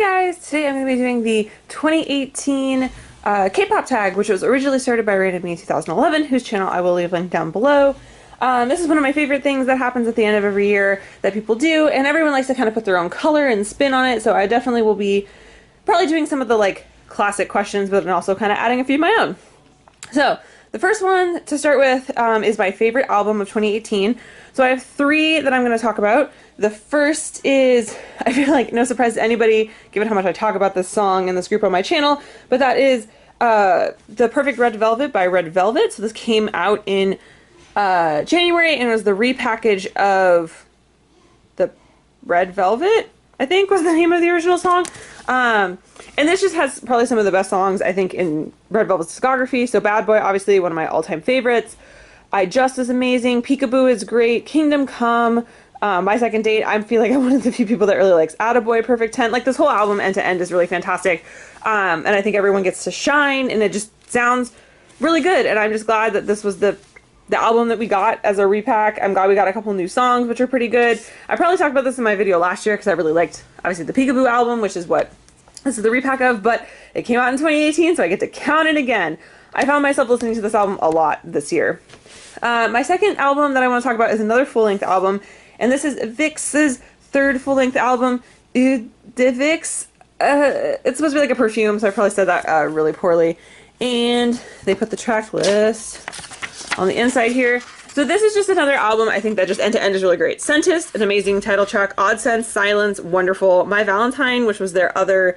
Guys, today I'm going to be doing the 2018 K-pop tag, which was originally started by Random Me in 2011, whose channel I will leave linked down below. This is one of my favorite things that happens at the end of every year that people do, and everyone likes to kind of put their own color and spin on it, so I definitely will be probably doing some of the classic questions, but also kind of adding a few of my own. So, the first one to start with is my favorite album of 2018. So I have three that I'm going to talk about. The first is, I feel like no surprise to anybody, given how much I talk about this song in this group on my channel, but that is The Perfect Red Velvet by Red Velvet. So this came out in January, and it was the repackage of the Red Velvet, I think was the name of the original song. And this just has probably some of the best songs, I think, in Red Velvet's discography. So Bad Boy, obviously one of my all-time favorites. I Just is amazing. Peekaboo is great. Kingdom Come. My Second Date. I feel like I'm one of the few people that really likes Attaboy, Perfect 10. Like, this whole album, end to end, is really fantastic. And I think everyone gets to shine, and it just sounds really good. And I'm just glad that this was the album that we got as a repack. I'm glad we got a couple new songs, which are pretty good. I probably talked about this in my video last year, because I really liked, obviously, the Peekaboo album, which is what this is the repack of, but it came out in 2018, so I get to count it again. I found myself listening to this album a lot this year. My second album that I want to talk about is another full-length album, and this is Vic's third full-length album, Eau de Vic's. It's supposed to be like a perfume, so I probably said that really poorly. And they put the track list on the inside here. So this is just another album I think that just end to end is really great. Scentist, an amazing title track. Odd Sense, Silence, wonderful. My Valentine, which was their other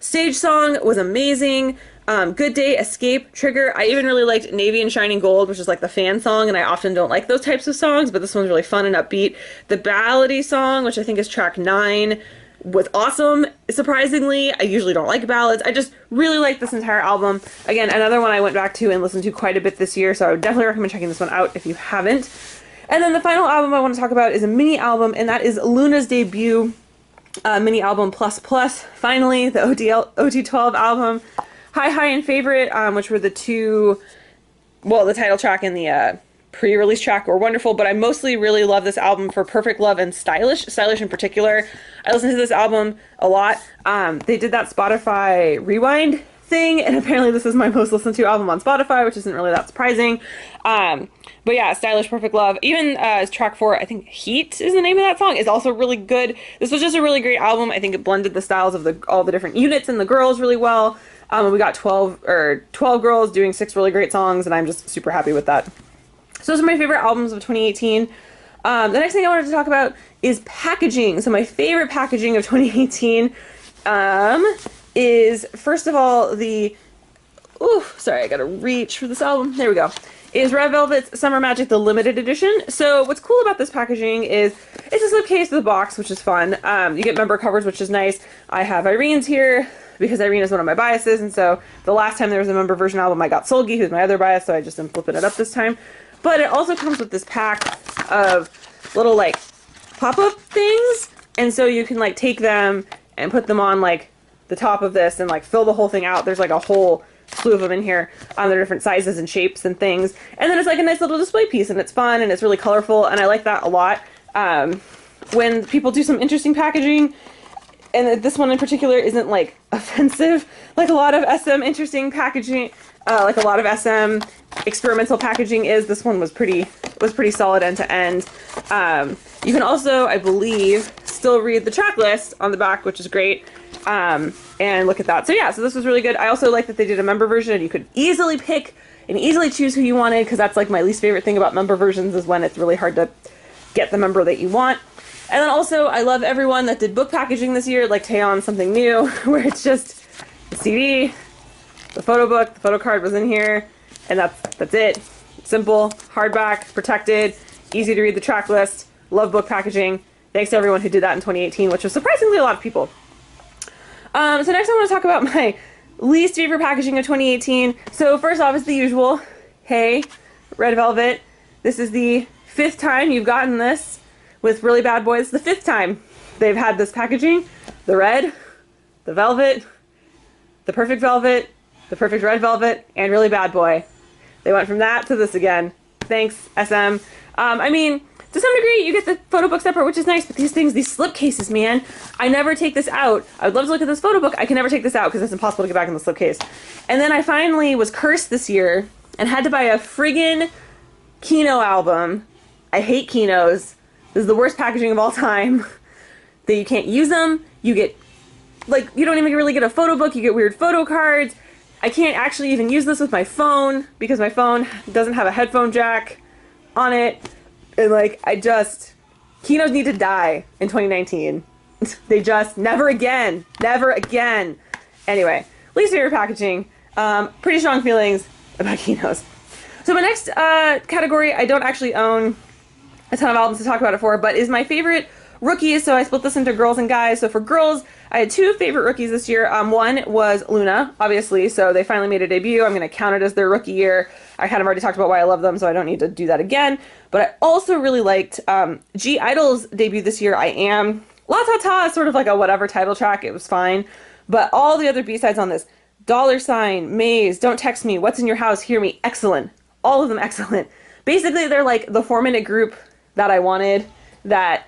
stage song, was amazing. Good Day, Escape, Trigger. I even really liked Navy and Shining Gold, which is like the fan song, and I often don't like those types of songs, but this one's really fun and upbeat. The Ballady song, which I think is track 9, was awesome. Surprisingly, I usually don't like ballads. I just really like this entire album. Again, another one I went back to and listened to quite a bit this year, so I would definitely recommend checking this one out if you haven't. And then the final album I want to talk about is a mini album, and that is Luna's debut mini album Plus Plus. Finally, the OT12 album. Hi and Favorite, which were the two, well, the title track and the pre-release track were wonderful, but I mostly really love this album for Perfect Love and Stylish. Stylish in particular. I listened to this album a lot. They did that Spotify Rewind thing, and apparently this is my most listened to album on Spotify, which isn't really that surprising. But yeah, Stylish, Perfect Love. Even track 4, I think Heat is the name of that song, is also really good. This was just a really great album. I think it blended the styles of all the different units and the girls really well. We got 12 girls doing 6 really great songs, and I'm just super happy with that. So those are my favorite albums of 2018. The next thing I wanted to talk about is packaging. So my favorite packaging of 2018 is, first of all, sorry, I gotta reach for this album. There we go. Is Red Velvet's Summer Magic, the limited edition. So what's cool about this packaging is it's a slipcase to the box, which is fun. You get member covers, which is nice. I have Irene's here, because Irene is one of my biases, and so the last time there was a member version album, I got Solgi, who's my other bias, so I just am flipping it up this time. But it also comes with this pack of little, pop-up things, and so you can, take them and put them on, the top of this and, fill the whole thing out. There's, a whole slew of them in here. They're different sizes and shapes and things. And then it's, a nice little display piece, and it's fun, and it's really colorful, and I like that a lot. When people do some interesting packaging, and this one in particular isn't, offensive, like a lot of SM interesting packaging, like a lot of SM experimental packaging is. This one was pretty solid end to end. You can also, I believe, still read the track list on the back, which is great, and look at that. So yeah, so this was really good. I also like that they did a member version, and you could easily pick and easily choose who you wanted, because that's, my least favorite thing about member versions, is when it's really hard to get the member that you want. And then also, I love everyone that did book packaging this year, like Taeyeon Something New, where it's just the CD, the photo book, the photo card was in here, and that's it. Simple, hardback, protected, easy to read the track list. Love book packaging. Thanks to everyone who did that in 2018, which was surprisingly a lot of people. So next I want to talk about my least favorite packaging of 2018. So first off is the usual. Hey, Red Velvet. This is the 5th time you've gotten this. With Really Bad Boys, the 5th time they've had this packaging. The red, the velvet, the perfect velvet, the perfect red velvet, and Really Bad Boy. They went from that to this again. Thanks, SM. I mean, to some degree, you get the photo book separate, which is nice, but these things, these slipcases, man, I never take this out. I would love to look at this photo book. I can never take this out because it's impossible to get back in the slipcase. And then I finally was cursed this year and had to buy a friggin' Kino album. I hate Kinos. This is the worst packaging of all time. That you can't use them. You get, like, you don't even really get a photo book. You get weird photo cards. I can't actually even use this with my phone because my phone doesn't have a headphone jack on it. And, like, Kinos need to die in 2019. They just, never again. Never again. Anyway, least favorite packaging. Pretty strong feelings about Kinos. So my next category, I don't actually own a ton of albums to talk about it for, but is my favorite rookies. So I split this into girls and guys. So for girls, I had two favorite rookies this year. One was Luna, obviously. So they finally made a debut. I'm going to count it as their rookie year. I kind of already talked about why I love them, so I don't need to do that again. But I also really liked G Idol's debut this year, I Am. La Ta Ta is sort of like a whatever title track. It was fine. But all the other B-sides on this, $, Maze, Don't Text Me, What's in Your House, Hear Me, excellent. All of them excellent. Basically, they're like the 4-minute group that I wanted that,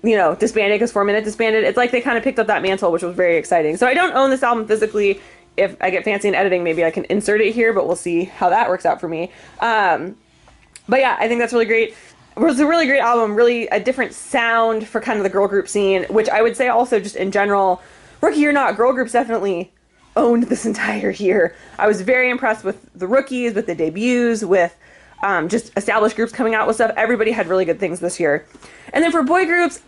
you know, disbanded because 4 Minute disbanded. It's like they kind of picked up that mantle, which was very exciting. So I don't own this album physically. If I get fancy in editing, maybe I can insert it here, but we'll see how that works out for me. But yeah, I think that's really great. It was a really great album, really a different sound for kind of the girl group scene, which I would say also just in general, rookie or not, girl groups definitely owned this entire year. I was very impressed with the rookies, with the debuts, with just established groups coming out with stuff. Everybody had really good things this year. And then for boy groups,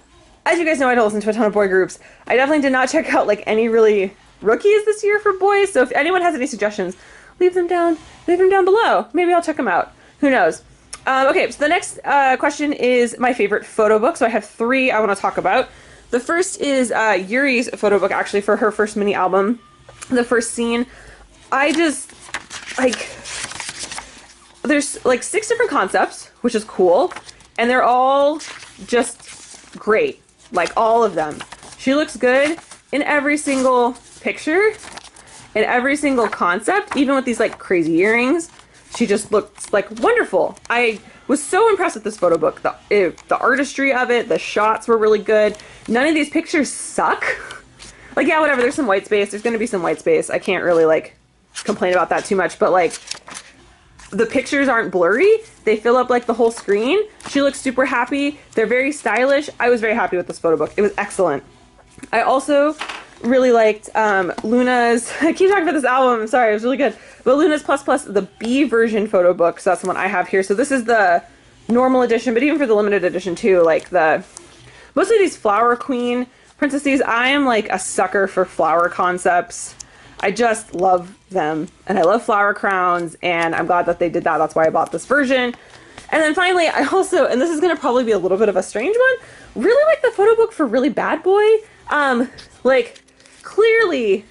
as you guys know, I don't listen to a ton of boy groups. I definitely did not check out like any really rookies this year for boys. So if anyone has any suggestions, leave them down below. Maybe I'll check them out. Who knows? Okay, so the next question is my favorite photo book. So I have 3 I want to talk about. The first is Yuri's photo book, actually, for her first mini album, The First Scene. I just, like, there's like 6 different concepts, which is cool, and they're all just great. Like, all of them. She looks good in every single picture, in every single concept, even with these, like, crazy earrings. She just looks, like, wonderful. I was so impressed with this photo book. The artistry of it, the shots were really good. None of these pictures suck. Like, yeah, whatever, there's some white space. There's going to be some white space. I can't really, like, complain about that too much, but, like, the pictures aren't blurry. They fill up, like, the whole screen. She looks super happy. They're very stylish. I was very happy with this photo book. It was excellent. I also really liked Luna's, I keep talking about this album, I'm sorry, it was really good, but Luna's Plus Plus, the B version photo book, so that's the one I have here. So this is the normal edition, but even for the limited edition too, like mostly these Flower Queen princesses. I am like a sucker for flower concepts. I just love them, and I love flower crowns, and I'm glad that they did that. That's why I bought this version. And then finally, I also, and this is going to probably be a little bit of a strange one, really like the photo book for Really Bad Boy. Like, clearly,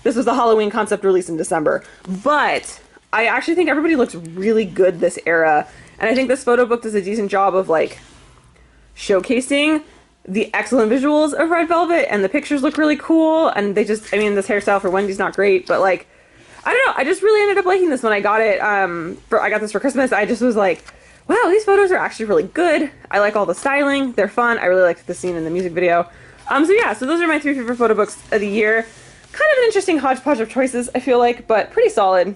this was the Halloween concept released in December, but I actually think everybody looks really good this era, and I think this photo book does a decent job of, like, showcasing the excellent visuals of Red Velvet, and the pictures look really cool, and they just, I mean, this hairstyle for Wendy's not great, but, like, I don't know, I just really ended up liking this when I got it. I got this for Christmas. I just was like, wow, these photos are actually really good. I like all the styling. They're fun. I really liked the scene in the music video. So yeah, so those are my 3 favorite photo books of the year. Kind of an interesting hodgepodge of choices, I feel like, but pretty solid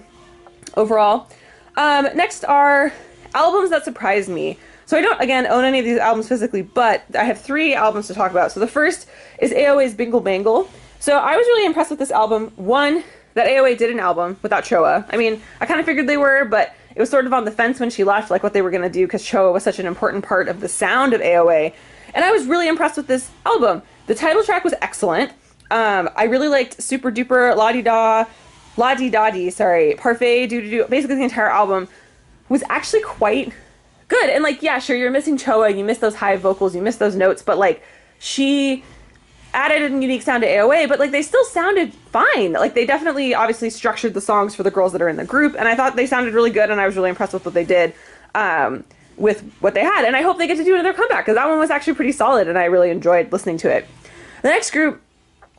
overall. Next are albums that surprised me. So I don't, again, own any of these albums physically, but I have 3 albums to talk about. So the first is AOA's Bingle Bangle. So I was really impressed with this album. One, that AOA did an album without Choa. I mean, I kind of figured they were, but it was sort of on the fence when she left, like what they were going to do, because Choa was such an important part of the sound of AOA. And I was really impressed with this album. The title track was excellent. I really liked Super Duper, La Di Da Di, sorry, Parfait, Doo Doo Doo. Basically the entire album was actually quite good. And, like, yeah, sure, you're missing Choa, you miss those high vocals, you miss those notes, but, like, she added a unique sound to AOA, but, like, they still sounded fine. Like, they definitely obviously structured the songs for the girls that are in the group, and I thought they sounded really good, and I was really impressed with what they did with what they had, and I hope they get to do another comeback, because that one was actually pretty solid, and I really enjoyed listening to it. The next group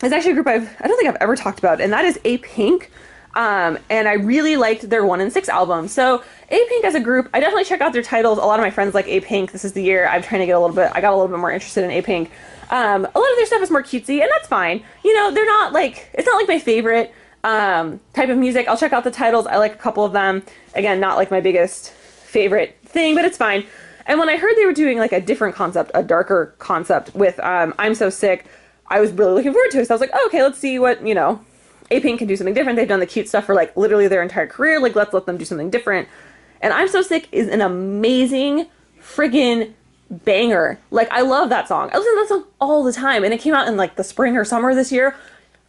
is actually a group I don't think I've ever talked about, and that is A Pink. And I really liked their 1 and 6 album. So A-Pink as a group, I definitely check out their titles. A lot of my friends like A-Pink. This is the year I'm trying to get I got a little bit more interested in A-Pink. A lot of their stuff is more cutesy, and that's fine. You know, they're not like, it's not like my favorite type of music. I'll check out the titles. I like a couple of them. Again, not like my biggest favorite thing, but it's fine. And when I heard they were doing like a different concept, a darker concept with I'm So Sick, I was really looking forward to it. So I was like, oh, okay, let's see what, you know, A-Pink can do something different. They've done the cute stuff for like literally their entire career. Like, let's let them do something different. And I'm So Sick is an amazing friggin' banger. Like, I love that song. I listen to that song all the time. And it came out in like the spring or summer this year.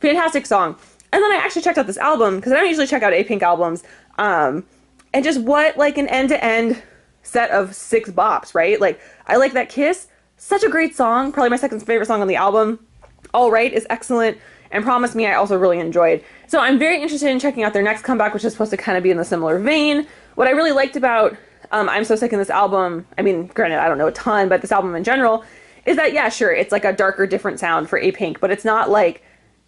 Fantastic song. And then I actually checked out this album because I don't usually check out A-Pink albums. And just what like an end-to-end set of 6 bops, right? Like, I like that Kiss. Such a great song. Probably my second favorite song on the album. All Right is excellent. And Promise Me I also really enjoyed. So I'm very interested in checking out their next comeback, which is supposed to kind of be in the similar vein. What I really liked about I'm So Sick in this album, I mean, granted, I don't know a ton, but this album in general, is that, yeah, sure, it's like a darker, different sound for A-Pink, but it's not like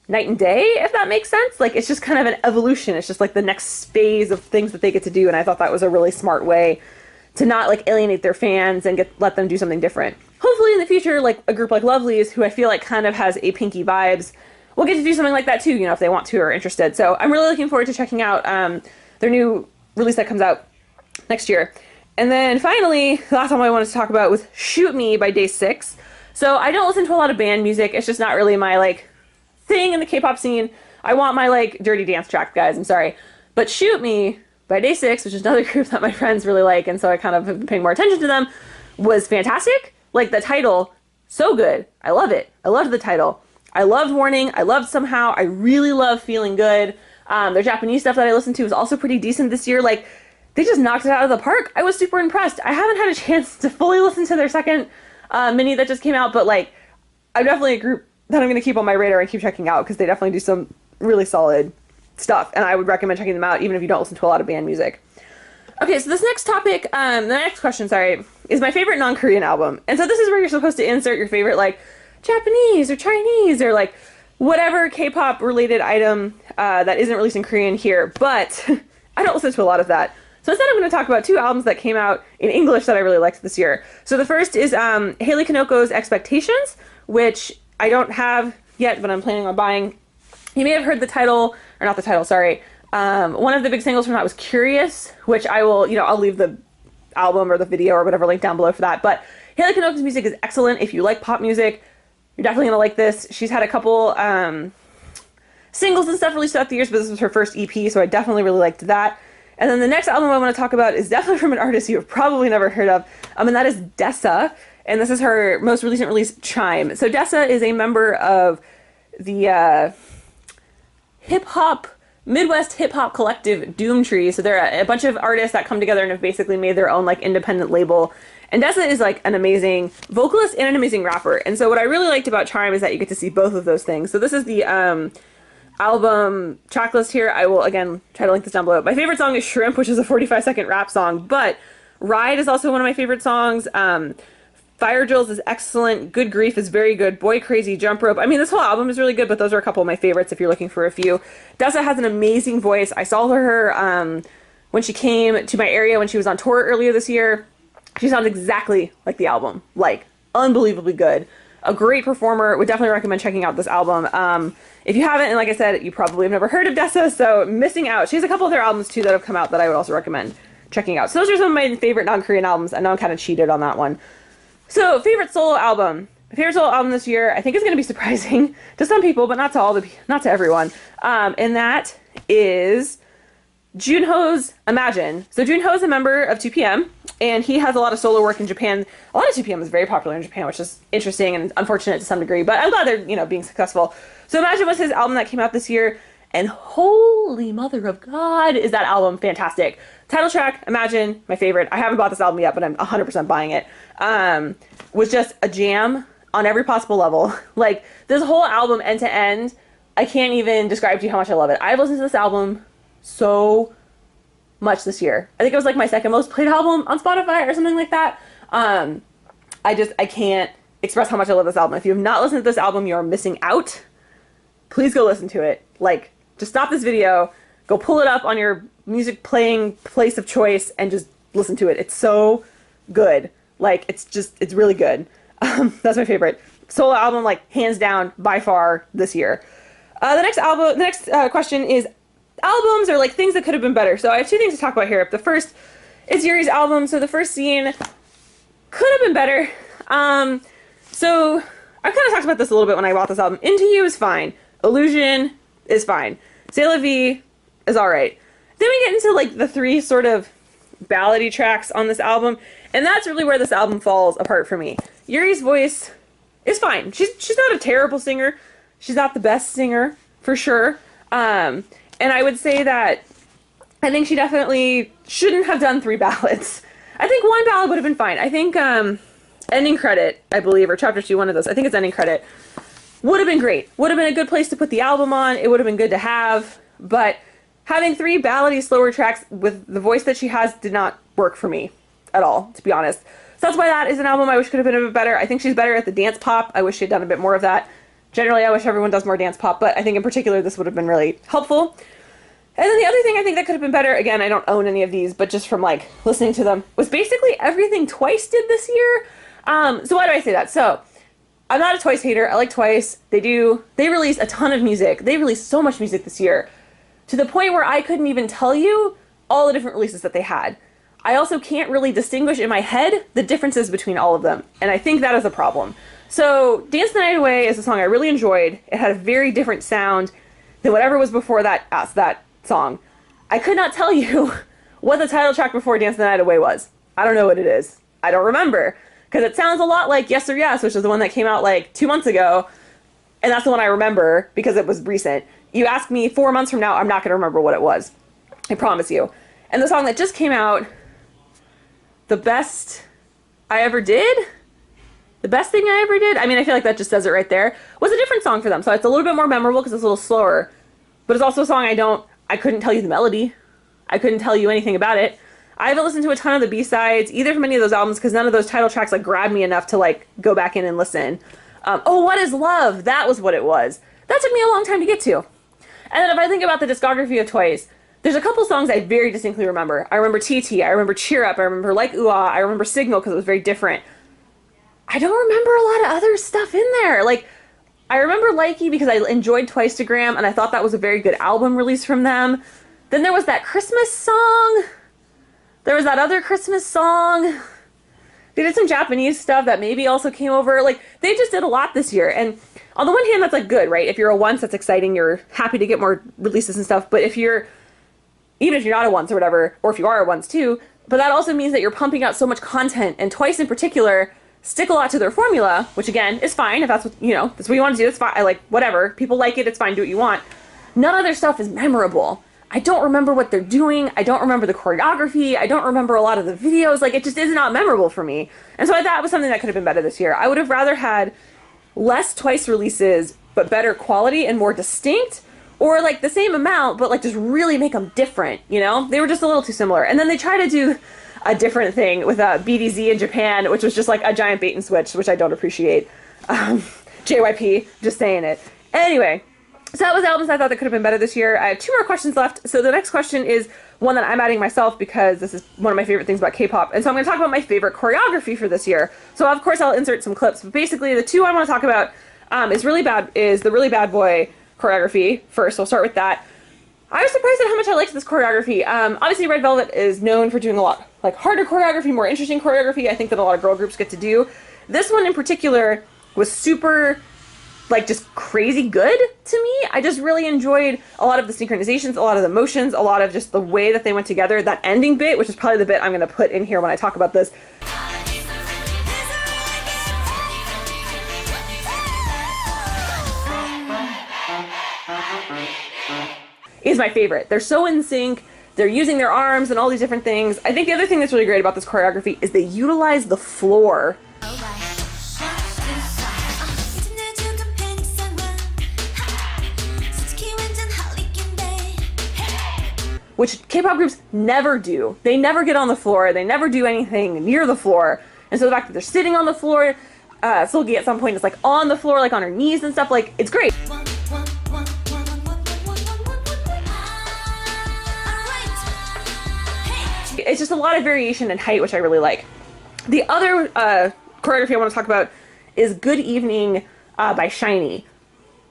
night and day, if that makes sense. Like, it's just kind of an evolution. It's just like the next phase of things that they get to do, and I thought that was a really smart way to not like alienate their fans and let them do something different. Hopefully in the future, like a group like Lovelyz, who I feel like kind of has A-Pinky vibes, will get to do something like that too, you know, if they want to or are interested. So I'm really looking forward to checking out their new release that comes out next year. And then finally, the last one I wanted to talk about was Shoot Me by Day 6. So I don't listen to a lot of band music. It's just not really my like thing in the K-pop scene. I want my like dirty dance track, guys. I'm sorry. But Shoot Me by Day 6, which is another group that my friends really like, and so I kind of have been paying more attention to them, was fantastic. Like, the title, so good. I love it. I loved the title. I loved Warning. I loved Somehow. I really love Feeling Good. Their Japanese stuff that I listened to was also pretty decent this year. Like, they just knocked it out of the park. I was super impressed. I haven't had a chance to fully listen to their second mini that just came out, but like, I'm definitely a group that I'm going to keep on my radar and keep checking out because they definitely do some really solid stuff, and I would recommend checking them out even if you don't listen to a lot of band music. Okay, so this next topic, the next question, sorry, is my favorite non-Korean album. And so this is where you're supposed to insert your favorite, like, Japanese or Chinese or, like, whatever K-pop related item that isn't released in Korean here. But I don't listen to a lot of that. So instead I'm going to talk about 2 albums that came out in English that I really liked this year. So the first is Hayley Kinoko's Expectations, which I don't have yet, but I'm planning on buying. You may have heard the title, or not the title, sorry. One of the big singles from that was Curious, which I will, you know, I'll leave the album or the video or whatever link down below for that. But Hayley Kinoko's music is excellent. If you like pop music, you're definitely going to like this. She's had a couple singles and stuff released throughout the years, but this was her first EP, so I definitely really liked that. And then the next album I want to talk about is definitely from an artist you've probably never heard of, and that is Dessa. And this is her most recent release, Chime. So Dessa is a member of the Midwest hip-hop collective Doomtree. So they're a bunch of artists that come together and have basically made their own like independent label. And Dessa is like an amazing vocalist and an amazing rapper. And so what I really liked about Chime is that you get to see both of those things. So this is the album track list here. I will again try to link this down below. My favorite song is Shrimp, which is a 45-second rap song, but Ride is also one of my favorite songs. Fire Drills is excellent. Good Grief is very good. Boy Crazy, Jump Rope. I mean, this whole album is really good, but those are a couple of my favorites if you're looking for a few. Dessa has an amazing voice. I saw her when she came to my area when she was on tour earlier this year. She sounds exactly like the album. Like, unbelievably good. A great performer. Would definitely recommend checking out this album. If you haven't, and like I said, you probably have never heard of Dessa, so missing out. She has a couple of their albums, too, that have come out that I would also recommend checking out. So those are some of my favorite non-Korean albums. I know I'm kind of cheated on that one. So, favorite solo album. My favorite solo album this year, I think, is going to be surprising to some people, but not to everyone. And that is Junho's Imagine. So Junho is a member of 2PM, and he has a lot of solo work in Japan. A lot of 2PM is very popular in Japan, which is interesting and unfortunate to some degree, but I'm glad they're, you know, being successful. So Imagine was his album that came out this year, and holy mother of God, is that album fantastic. Title track, Imagine, my favorite. I haven't bought this album yet, but I'm 100% buying it. Was just a jam on every possible level. Like, this whole album, end to end, I can't even describe to you how much I love it. I've listened to this album so much this year. I think it was like my second most played album on Spotify or something like that. I can't express how much I love this album. If you have not listened to this album, you are missing out. Please go listen to it. Like, just stop this video, Go pull it up on your music playing place of choice and just listen to it. It's so good. Like, it's really good. That's my favorite solo album, like hands down, by far this year. The next question is albums or like things that could have been better. So I have two things to talk about here. The first is Yuri's album. So the first scene could have been better. So I kind of talked about this a little bit when I bought this album. Into You is fine. Illusion is fine. C'est la vie is alright. Then we get into like the three sort of ballady tracks on this album, and that's really where this album falls apart for me. Yuri's voice is fine. She's not a terrible singer. She's not the best singer, for sure. And I would say that I think she definitely shouldn't have done 3 ballads. I think 1 ballad would have been fine. I think Ending Credit, I believe, or Chapter 2, one of those. I think it's Ending Credit. Would have been great. Would have been a good place to put the album on. It would have been good to have. But having 3 ballady, slower tracks with the voice that she has did not work for me at all, to be honest. So that's why that is an album I wish could have been a bit better. I think she's better at the dance pop. I wish she had done a bit more of that. Generally, I wish everyone does more dance pop, but I think in particular this would have been really helpful. And then the other thing I think that could have been better, again, I don't own any of these, but just from like listening to them, was basically everything Twice did this year. So why do I say that? So I'm not a Twice hater. I like Twice. They release a ton of music. They released so much music this year to the point where I couldn't even tell you all the different releases that they had. I also can't really distinguish in my head the differences between all of them. And I think that is a problem. So Dance the Night Away is a song I really enjoyed. It had a very different sound than whatever was before that song. I could not tell you what the title track before Dance the Night Away was. I don't know what it is. I don't remember. Because it sounds a lot like Yes or Yes, which is the one that came out like 2 months ago. And that's the one I remember because it was recent. You ask me 4 months from now, I'm not going to remember what it was. I promise you. And the song that just came out, The Best I Ever Did? The Best Thing I Ever Did? I mean, I feel like that just says it right there. Was a different song for them. So it's a little bit more memorable because it's a little slower. But it's also a song I couldn't tell you the melody. I couldn't tell you anything about it. I haven't listened to a ton of the B-sides, either from any of those albums, because none of those title tracks like grabbed me enough to like go back in and listen. Oh, What Is Love? That was what it was. That took me a long time to get to. And then if I think about the discography of Twice, there's a couple songs I very distinctly remember. I remember TT, I remember Cheer Up, I remember Like Ooh Ah, I remember Signal because it was very different. I don't remember a lot of other stuff in there. Like, I remember Likey because I enjoyed Twice-to-Gram and I thought that was a very good album release from them. Then there was that Christmas song. There was that other Christmas song. They did some Japanese stuff that maybe also came over. Like, they just did a lot this year. And on the one hand, that's like good, right? If you're a once, that's exciting. You're happy to get more releases and stuff. But even if you're not a once or whatever, or if you are a once too, but that also means that you're pumping out so much content. And Twice in particular stick a lot to their formula, which again is fine if that's what, that's what you want to do. It's fine. I like, whatever. People like it. It's fine. Do what you want. None of their stuff is memorable. I don't remember what they're doing. I don't remember the choreography. I don't remember a lot of the videos. Like, it just is not memorable for me. And so that was something that could have been better this year. I would have rather had less Twice releases, but better quality and more distinct, or like the same amount, but like just really make them different, They were just a little too similar. And then they try to do a different thing with BDZ in Japan, which was just like a giant bait and switch, which I don't appreciate. JYP, just saying it. Anyway. So that was albums I thought that could have been better this year. I have 2 more questions left. So the next question is one that I'm adding myself because this is one of my favorite things about K-pop. And so I'm going to talk about my favorite choreography for this year. So of course I'll insert some clips. But basically the 2 I want to talk about is the Really Bad Boy choreography first. So I'll start with that. I was surprised at how much I liked this choreography. Obviously Red Velvet is known for doing a lot like harder choreography, more interesting choreography. I think that a lot of girl groups get to do. This one in particular was super like just crazy good to me. I just really enjoyed a lot of the synchronizations, a lot of the motions, a lot of just the way that they went together. That ending bit, which is probably the bit I'm going to put in here when I talk about this, is my favorite. They're so in sync. They're using their arms and all these different things. I think the other thing that's really great about this choreography is they utilize the floor. Which K-pop groups never do. They never get on the floor. They never do anything near the floor. And so the fact that they're sitting on the floor, Seulgi at some point is like on the floor, like on her knees and stuff, like it's great. it's just a lot of variation in height, which I really like. The other choreography I want to talk about is Good Evening by SHINee.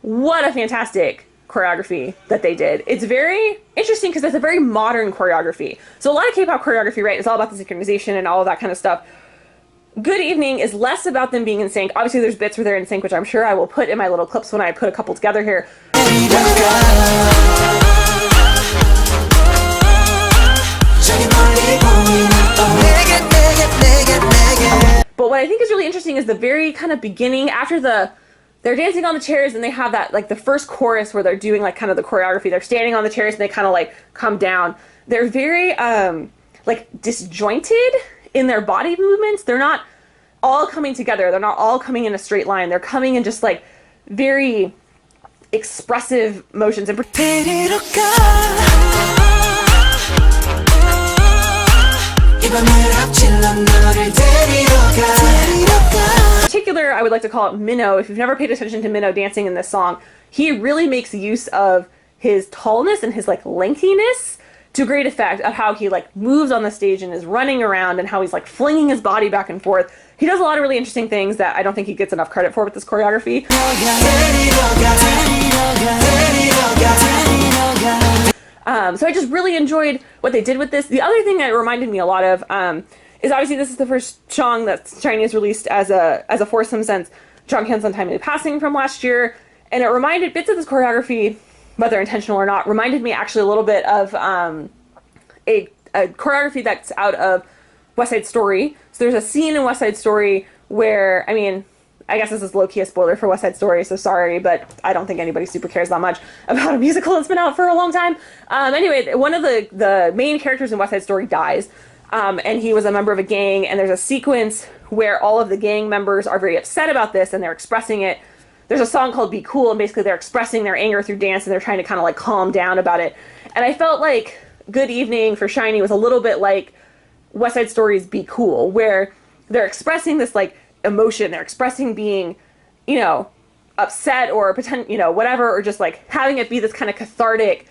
What a fantastic choreography that they did. It's very interesting because it's a very modern choreography. So a lot of K-pop choreography, right, is all about the synchronization and all of that kind of stuff. Good Evening is less about them being in sync. Obviously there's bits where they're in sync, which I'm sure I will put in my little clips when I put a couple together here. But what I think is really interesting is the very kind of beginning, after they're dancing on the chairs and they have that, like the first chorus where they're doing like kind of the choreography. They're standing on the chairs and they kind of like come down. They're very like disjointed in their body movements. They're not all coming together. They're not all coming in a straight line. They're coming in just like very expressive motions. And particular, I would like to call it Minho. If you've never paid attention to Minho dancing in this song, he really makes use of his tallness and his like lengthiness to great effect of how he like moves on the stage and is running around and how he's like flinging his body back and forth. He does a lot of really interesting things that I don't think he gets enough credit for with this choreography. So I just really enjoyed what they did with this. The other thing that it reminded me a lot of is obviously this is the first song that SHINee has released as a foursome since Jonghyun's Untimely Passing from last year, and it reminded bits of this choreography, whether intentional or not, reminded me actually a little bit of a choreography that's out of West Side Story. So there's a scene in West Side Story where, I mean, I guess this is low-key a spoiler for West Side Story, so sorry, but I don't think anybody super cares that much about a musical that's been out for a long time. Anyway, one of the main characters in West Side Story dies, and he was a member of a gang, and there's a sequence where all of the gang members are very upset about this, and they're expressing it. There's a song called Be Cool, and basically they're expressing their anger through dance, and they're trying to kind of like calm down about it. And I felt like Good Evening for SHINee was a little bit like West Side Story's Be Cool, where they're expressing this like emotion, they're expressing being, you know, upset or pretend, you know, whatever, or just like having it be this kind of cathartic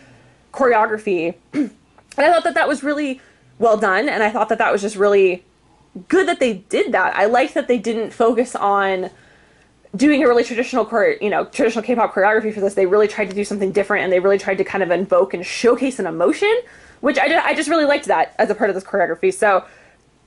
choreography. And I thought that that was really well done, and I thought that that was just really good that they did that. I liked that they didn't focus on doing a really traditional traditional K-pop choreography for this. They really tried to do something different, and they really tried to kind of invoke and showcase an emotion, which I just really liked that as a part of this choreography. So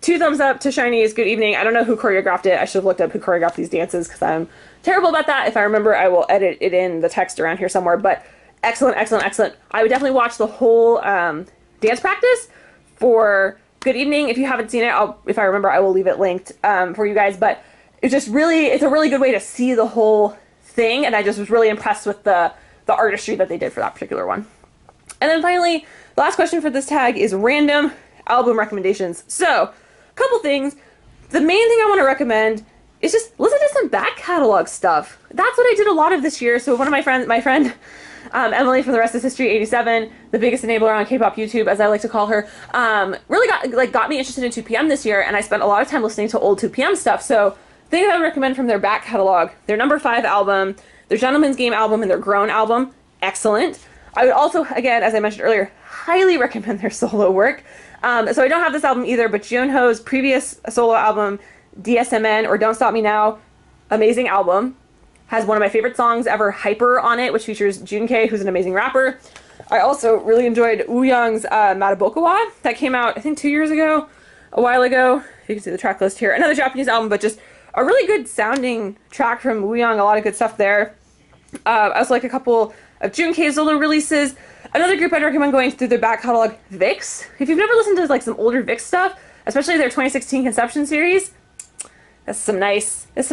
2 thumbs up to SHINee's Good Evening. I don't know who choreographed it. I should have looked up who choreographed these dances because I'm terrible about that. If I remember, I will edit it in the text around here somewhere. But excellent, excellent, excellent. I would definitely watch the whole dance practice for Good Evening. If you haven't seen it, if I remember, I will leave it linked for you guys. But it's just really, it's a really good way to see the whole thing. And I just was really impressed with the artistry that they did for that particular one. And then finally, the last question for this tag is random album recommendations. So, couple things. The main thing I want to recommend is just listen to some back catalog stuff. That's what I did a lot of this year. So one of my friend Emily from The Rest Is History 87, the biggest enabler on K-pop YouTube, as I like to call her, really got me interested in 2PM this year, and I spent a lot of time listening to old 2PM stuff. So things I would recommend from their back catalog: their number 5 album, their Gentleman's Game album, and their Grown album. Excellent. I would also, again, as I mentioned earlier, highly recommend their solo work. So I don't have this album either, but Jungho's previous solo album, DSMN, or Don't Stop Me Now, amazing album. Has one of my favorite songs ever, Hyper, on it, which features Junkei, who's an amazing rapper. I also really enjoyed Wooyoung's Matabokawa. That came out, I think, 2 years ago, a while ago. You can see the track list here. Another Japanese album, but just a really good sounding track from Wooyoung. A lot of good stuff there. I also like a couple of Junkei's solo releases. Another group I'd recommend going through their back catalog, VIX. If you've never listened to like some older VIX stuff, especially their 2016 Conception series, that's some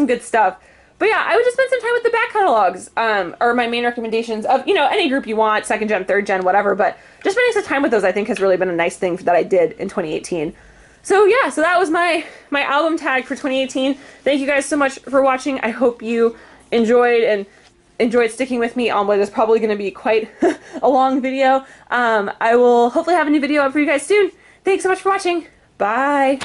good stuff. But yeah, I would just spend some time with the back catalogs, are my main recommendations of, you know, any group you want, 2nd gen, 3rd gen, whatever, but just spending some time with those I think has really been a nice thing that I did in 2018. So yeah, so that was my album tag for 2018. Thank you guys so much for watching. I hope you enjoyed sticking with me on what is probably going to be quite a long video. I will hopefully have a new video up for you guys soon. Thanks so much for watching. Bye.